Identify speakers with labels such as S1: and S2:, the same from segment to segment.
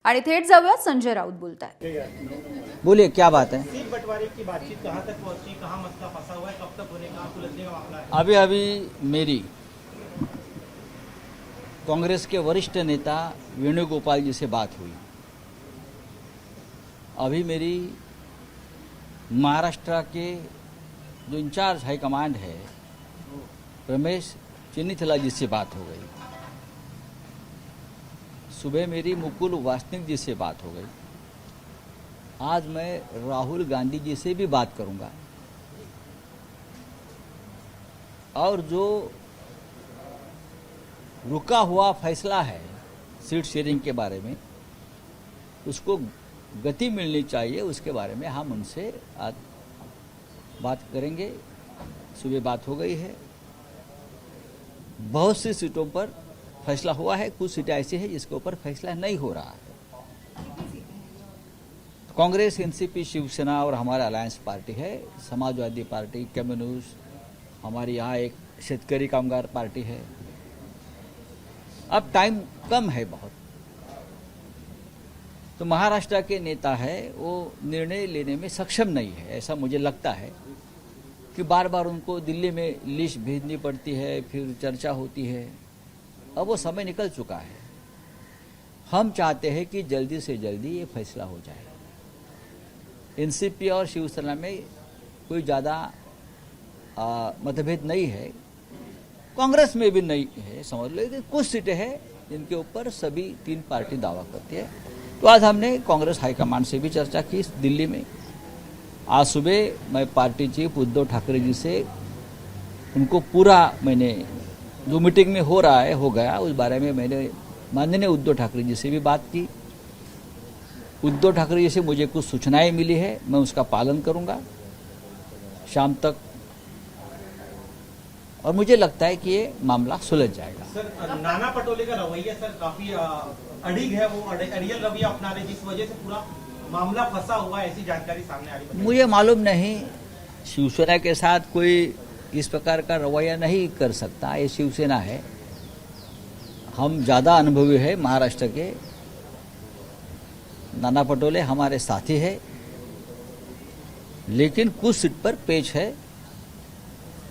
S1: आणि थेट जाऊया संजय राऊत बोलतायत।
S2: बोलिए क्या बात है।
S3: सीट बंटवारे की बातचीत कहां तक पहुंची, कहां मसला फंसा हुआ है, कब तक होने का सुलझने का मामला है?
S2: अभी अभी मेरी कांग्रेस के वरिष्ठ नेता वेणुगोपाल जी से बात हुई। अभी मेरी महाराष्ट्र के जो इंचार्ज हाईकमांड है रमेश चेन्नीथला जी से बात हो गई। सुबह मेरी मुकुल वासनिक जी से बात हो गई। आज मैं राहुल गांधी जी से भी बात करूंगा और जो रुका हुआ फैसला है सीट शेयरिंग के बारे में उसको गति मिलनी चाहिए, उसके बारे में हम उनसे आज बात करेंगे। सुबह बात हो गई है। बहुत सी सीटों पर फैसला हुआ है, कुछ सीटें ऐसी है जिसके ऊपर फैसला नहीं हो रहा है। कांग्रेस, एनसीपी, शिवसेना और हमारा अलायंस पार्टी है, समाजवादी पार्टी, कम्युनिस्ट, हमारी यहाँ एक शेतकरी कामगार पार्टी है। अब टाइम कम है बहुत, तो महाराष्ट्र के नेता है वो निर्णय लेने में सक्षम नहीं है। ऐसा मुझे लगता है कि बार बार उनको दिल्ली में लिस्ट भेजनी पड़ती है, फिर चर्चा होती है। अब वो समय निकल चुका है। हम चाहते हैं कि जल्दी से जल्दी ये फैसला हो जाए। एनसीपी और शिवसेना में कोई ज़्यादा मतभेद नहीं है, कांग्रेस में भी नहीं है, समझ लो। कि कुछ सीटें हैं जिनके ऊपर सभी तीन पार्टी दावा करती है। तो आज हमने कांग्रेस हाईकमांड से भी चर्चा की दिल्ली में। आज सुबह मैं पार्टी चीफ उद्धव ठाकरे जी से उनको पूरा मैंने जो मीटिंग में हो रहा है हो गया, उस बारे में मैंने माननीय उद्धव ठाकरे जी से भी बात की। उद्धव ठाकरे जी से मुझे कुछ सूचनाएं मिली है, मैं उसका पालन करूंगा शाम तक, और मुझे लगता है कि ये मामला सुलझ जाएगा।
S3: सर, नाना पटोले का रवैया सर काफी अड़िग है, वो अड़ियल रवैया अपना रहे, जिस वजह से पूरा मामला फंसा हुआ है, ऐसी जानकारी सामने आ रही है।
S2: मुझे मालूम नहीं, शिवसेना के साथ कोई इस प्रकार का रवैया नहीं कर सकता। ये शिवसेना है, हम ज़्यादा अनुभवी है महाराष्ट्र के। नाना पटोले हमारे साथी है, लेकिन कुछ सीट पर पेच है,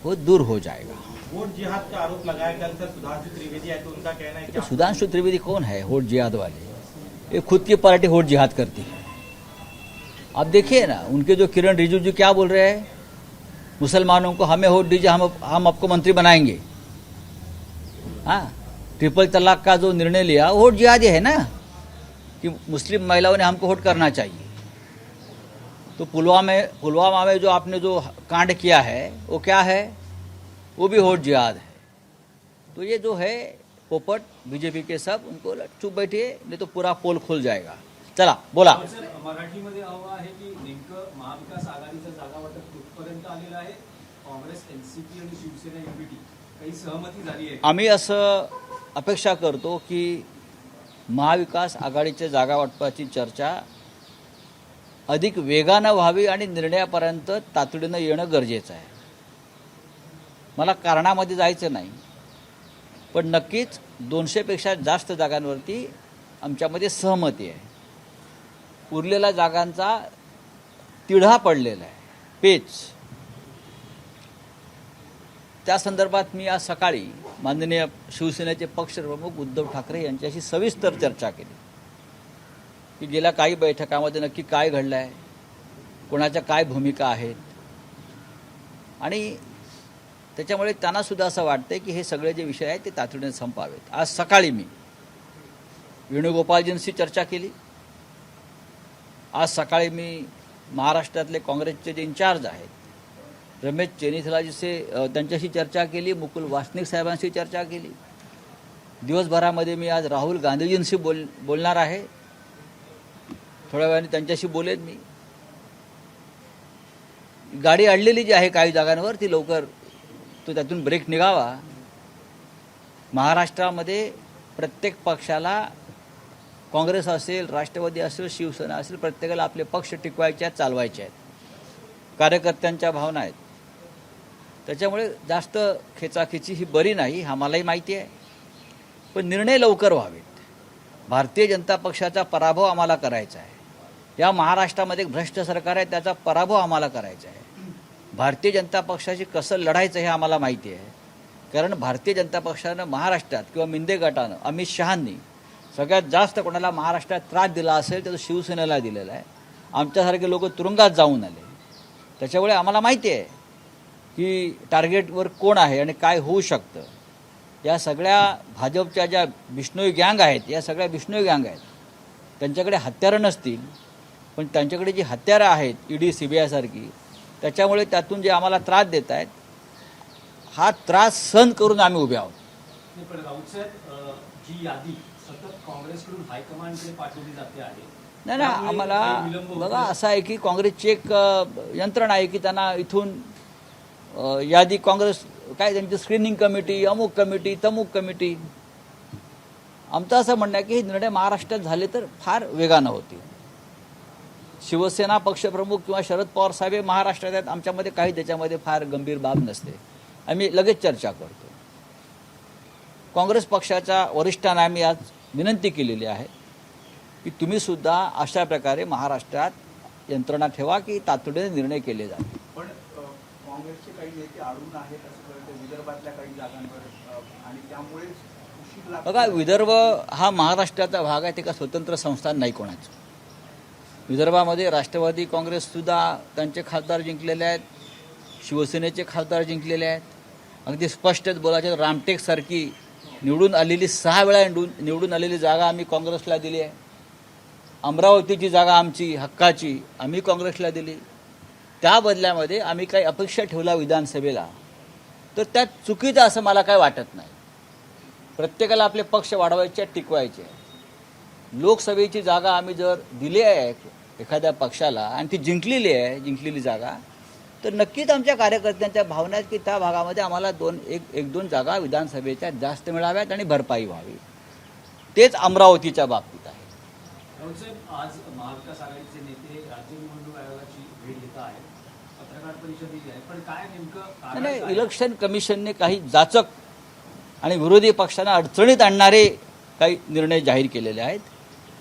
S2: वो दूर हो जाएगा।
S3: वोट जिहाद का आरोप लगाया कल सर सुधांशु त्रिवेदी है, तो उनका कहना है
S2: तो सुधांशु त्रिवेदी कौन है वोट जिहाद वाले? ये खुद की पार्टी वोट जिहाद करती है। आप देखिए ना, उनके जो किरण रिजिजू क्या बोल रहे हैं, मुसलमानों को हमें वोट दीजिए, हम आपको मंत्री बनाएंगे। हाँ, ट्रिपल तलाक का जो निर्णय लिया वोट जिहाद है ना, कि मुस्लिम महिलाओं ने हमको वोट करना चाहिए। तो पुलवामा में जो आपने जो कांड किया है वो क्या है? वो भी वोट जिहाद है। तो ये जो है पोपट बीजेपी के सब, उनको चुप बैठिए, नहीं तो पूरा पोल खुल जाएगा। चला बोला।
S4: मराठीमध्ये हवं आहे की नेमकं महाविकास आघाडीचं जागा वाटप कुठपर्यंत आलेलं आहे? काँग्रेस, एनसीपी आणि शिवसेना युनिटी काही सहमती झाली आहे?
S2: आम्ही असं अपेक्षा करतो की महाविकास आघाडीच्या जागा वाटपाची चर्चा अधिक वेगानं व्हावी आणि निर्णयापर्यंत तातडीनं येणं गरजेचं आहे। मला कारणामध्ये जायचं नाही, पण नक्कीच 200 पेक्षा जास्त जागांवरती आमच्यामध्ये सहमती आहे। उरलेल्या जागांचा तिढा पडलेला आहे, पेच। त्या संदर्भात मी आज सकाळी माननीय शिवसेनेचे पक्षप्रमुख उद्धव ठाकरे यांच्याशी सविस्तर चर्चा केली की गेल्या काही बैठकामध्ये नक्की काय घडलं आहे, कोणाच्या काय भूमिका आहेत, आणि त्याच्यामुळे त्यांना सुद्धा असं वाटतंय की हे सगळे जे विषय आहेत ते तातडीने संपावेत। आज सकाळी मी वेणुगोपालजींशी चर्चा केली। आज सकाळी मी महाराष्ट्रातले काँग्रेसचे जे इंचार्ज आहेत रमेश चेन्नीथलाजी से त्यांच्याशी चर्चा केली, मुकुल वासनिक साहेबांशी चर्चा केली। दिवसभरामध्ये मी आज राहुल गांधीजींशी बोलणार आहे, थोड्या वेळाने त्यांच्याशी बोलेन मी। गाडी अडलेली जी आहे काही जागांवर ती लवकर तो त्यातून ब्रेक निघावा। महाराष्ट्रामध्ये प्रत्येक पक्षाला, काँग्रेस असेल, राष्ट्रवादी असेल, शिवसेना असेल, प्रत्येकाला आपले पक्ष टिकवायचे आहेत, चालवायचे आहेत। कार्यकर्त्यांच्या भावना आहेत, त्याच्यामुळे जास्त खेचाखेची ही बरी नाही, आम्हालाही माहिती आहे। पण निर्णय लवकर व्हावेत, भारतीय जनता पक्षाचा पराभव आम्हाला करायचा आहे. या महाराष्ट्रामध्ये एक भ्रष्ट सरकार आहे, त्याचा पराभव आम्हाला करायचा आहे. भारतीय जनता पक्षाशी कसं लढायचं हे आम्हाला माहिती आहे. कारण भारतीय जनता पक्षानं महाराष्ट्रात किंवा मिंदे गटानं अमित शहांनी सगळ्यात जास्त कोणाला महाराष्ट्रात त्रास दिला असेल तर शिवसेनेला दिलेला आहे. आमच्यासारखे लोक तुरुंगात जाऊन आले. त्याच्यामुळे आम्हाला माहिती आहे की टार्गेटवर कोण आहे आणि काय होऊ शकतं. या सगळ्या भाजपच्या ज्या बिश्नोई गँग आहेत, या सगळ्या बिश्नोई गँग आहेत. त्यांच्याकडे हत्यारं नसतील, पण त्यांच्याकडे जी हत्यारं आहेत ईडी CBI सारखी, त्याच्यामुळे त्यातून जे आम्हाला त्रास देत आहेत, हा त्रास सहन करून आम्ही उभे आहोत.
S4: नाही, पण राऊत साहेब, जी यादी सतत काँग्रेसकडून हायकमांडकडे पाठवली जाते आहे.
S2: नाही
S4: त्यामुळे
S2: आम्हाला
S4: विलंब होतोय.
S2: बघा असं आहे की काँग्रेसची एक यंत्रणा आहे की त्यांना इथून यादी काँग्रेस काय त्यांची स्क्रीनिंग कमिटी, अमुक कमिटी, तमुक कमिटी. आमचं असं म्हणणं आहे की हे निर्णय महाराष्ट्रात झाले तर फार वेगानं होतील. शिवसेना पक्षप्रमुख किंवा शरद पवार साहेब हे महाराष्ट्रात आहेत, आमच्यामध्ये काही त्याच्यामध्ये फार गंभीर बाब नसते. आम्ही लगेच चर्चा करतो. काँग्रेस पक्षाच्या वरिष्ठांना आम्ही आज विनंती केलेली आहे की तुम्ही सुद्धा अशा प्रकारे महाराष्ट्रात यंत्रणा ठेवा की तातडीने निर्णय केले जातील.
S5: पण काँग्रेसचे काही नेते अडून आहेत असं कळतं विदर्भातल्या काही जागांवर आणि त्यामुळे उशीर लागतो.
S2: बघा विदर्भ हा महाराष्ट्राचा भाग आहे, ते का स्वतंत्र संस्थान नाही कोणाचं. विदर्भामध्ये राष्ट्रवादी काँग्रेससुद्धा त्यांचे खासदार जिंकलेले आहेत, शिवसेनेचे खासदार जिंकलेले आहेत. अगदी स्पष्टच बोलायचं रामटेकसारखी निवडून आलेली 6 वेळा निवडून आलेली जागा आम्ही काँग्रेसला दिली आहे. अमरावतीची जागा आमची हक्काची आम्ही काँग्रेसला दिली. त्या बदल्यामध्ये आम्ही काही अपेक्षा ठेवला विधानसभेला तर त्यात चुकीचं असं मला काय वाटत नाही. प्रत्येकाला आपले पक्ष वाढवायचे टिकवायचे. लोकसभेची जागा आम्ही जर दिली आहे एखाद्या पक्षाला आणि ती जिंकलेली जागा, तर नक्कीच आमच्या कार्यकर्त्यांच्या भावना आहेत की त्या भागामध्ये आम्हाला एक दोन जागा विधानसभेच्या जास्त मिळाव्यात आणि भरपाई व्हावी. तेच अमरावतीच्या बाबतीत आहे.
S4: राऊत साहेब, आज महाविकास आघाडीचे नेते राज्य निवडणूक आयोगाची भेट घेत आहेत, पत्रकार परिषद दिली आहे. पण काय नेमकं कारण
S2: नाही,
S4: काय?
S2: इलेक्शन कमिशनने काही जाचक आणि विरोधी पक्षांना अडचणीत आणणारे काही निर्णय जाहीर केलेले आहेत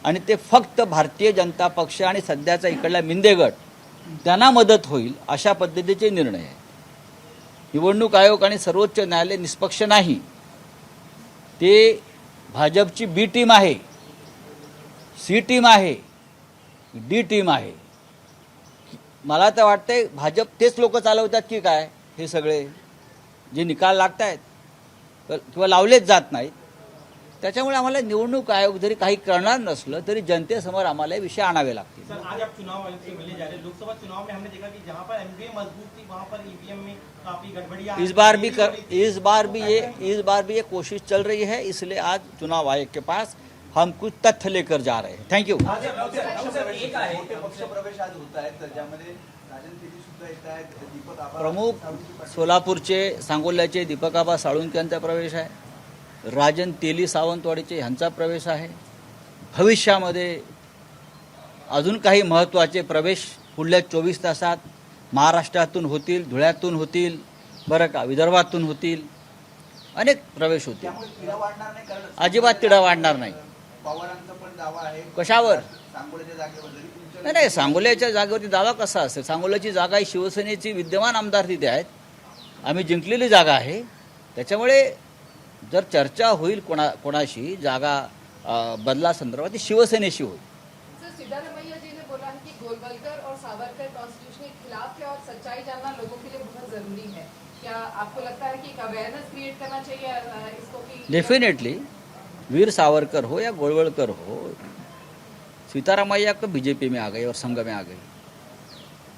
S2: आणि ते फक्त भारतीय जनता पक्ष आणि सध्याचा इकडला मिंदे गट त्यांना मदत होईल अशा पद्धतीचे निर्णय आहे. निवडणूक आयोग आणि सर्वोच्च न्यायालय निष्पक्ष नाही. ते भाजपची B टीम आहे, C टीम आहे, D टीम आहे. मला तर वाटतंय भाजप तेच लोक चालवतात की काय हे सगळे जे निकाल लागत आहेत किंवा लावलेच जात नाहीत. त्याच्यामुळे आम्हाला निवडणूक आयोग जरी काही करणार नसलं तरी जनतेसमोर आम्हाला हे विषय आणावे लागतील.
S3: सर, आज आप चुनाव आयोग से मिलने जा रहे हैं. लोकसभा चुनाव में हमने देखा कि जहां पर MVM मजबूत थी वहां पर EVM में काफी गड़बड़ियां.
S2: इस बार भी ये कोशिश चल रही है. इसलिए आज चुनाव आयोग के पास हम कुछ तथ्य लेकर जा रहे हैं. Thank you.
S5: मोठे पक्षप्रवेश आज होत आहेत ज्यामध्ये राजन तेली सुद्धा येत आहेत, दीपक आबा
S2: प्रमुख सोलापूरचे सांगोल्याचे दीपक आबा साळुंके यांचा प्रवेश आहे. राजन तेली सावंतवाडीचे ह्यांचा प्रवेश आहे. भविष्यामध्ये अजून काही महत्त्वाचे प्रवेश पुढल्या 24 तासात महाराष्ट्रातून होतील, धुळ्यातून होतील, बरं का, विदर्भातून होतील. अनेक प्रवेश होतील.
S5: त्यामुळे तिढा वाढणार नाही. कारण
S2: अजिबात तिढा वाढणार नाही.
S5: पवारांचा पण दावा आहे
S2: कशावर?
S5: सांगोल्याच्या जागेवर जरी तुमच्या
S2: नाही, सांगोल्याच्या जागेवरती दावा कसा असेल? सांगोल्याची जागा ही शिवसेनेची विद्यमान आमदार तिथे आहेत, आम्ही जिंकलेली जागा आहे. त्याच्यामुळे जर चर्चा होईल कोणाशी जागा बदला संदर्भात ती शिवसेनेशी होईल.
S6: सर, सिद्धारमैया जी ने बोला है कि गोलवलकर और सावरकर कॉन्स्टिट्यूशन के खिलाफ है और सच्चाई जानना लोगों के लिए बहुत जरूरी है. क्या आपको लगता है कि एक अवेयरनेस क्रिएट करना चाहिए इसको कि
S2: डेफिनेटली वीर सावरकर हो या गोलवलकर हो, सीतारामैया तो बीजेपी में आ गई और संघ में आ गई.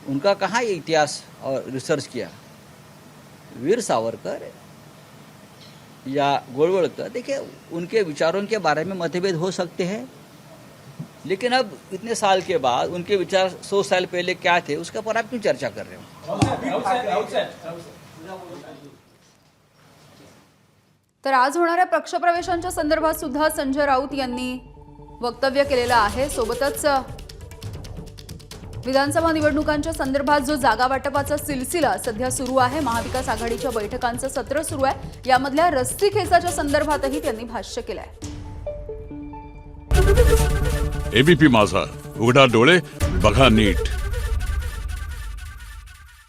S2: उनका कहाँ ये इतिहास और रिसर्च किया? वीर सावरकर या गोलवलकर, देखिए उनके विचारों के बारे में मतभेद हो सकते हैं, लेकिन अब इतने साल के बाद उनके विचार 100 साल पहले क्या थे उसके पर आप क्यों चर्चा कर रहे हो?
S4: राऊत साहेब.
S1: तर आज होणाऱ्या पक्षप्रवेशांच्या संदर्भात सुद्धा संजय राऊत यांनी वक्तव्य केलेलं आहे. सोबतच विधानसभा निवडणुकांच्या संदर्भात जो जागा वाटपाचा सिलसिला सध्या सुरू आहे, महाविकास आघाडीच्या बैठकांचं सत्र सुरू आहे, यामधल्या रस्सीखेचाच्या संदर्भातही त्यांनी भाष्य केलं आहे.
S7: एबीपी माझा, उघडा डोळे बघा नीट.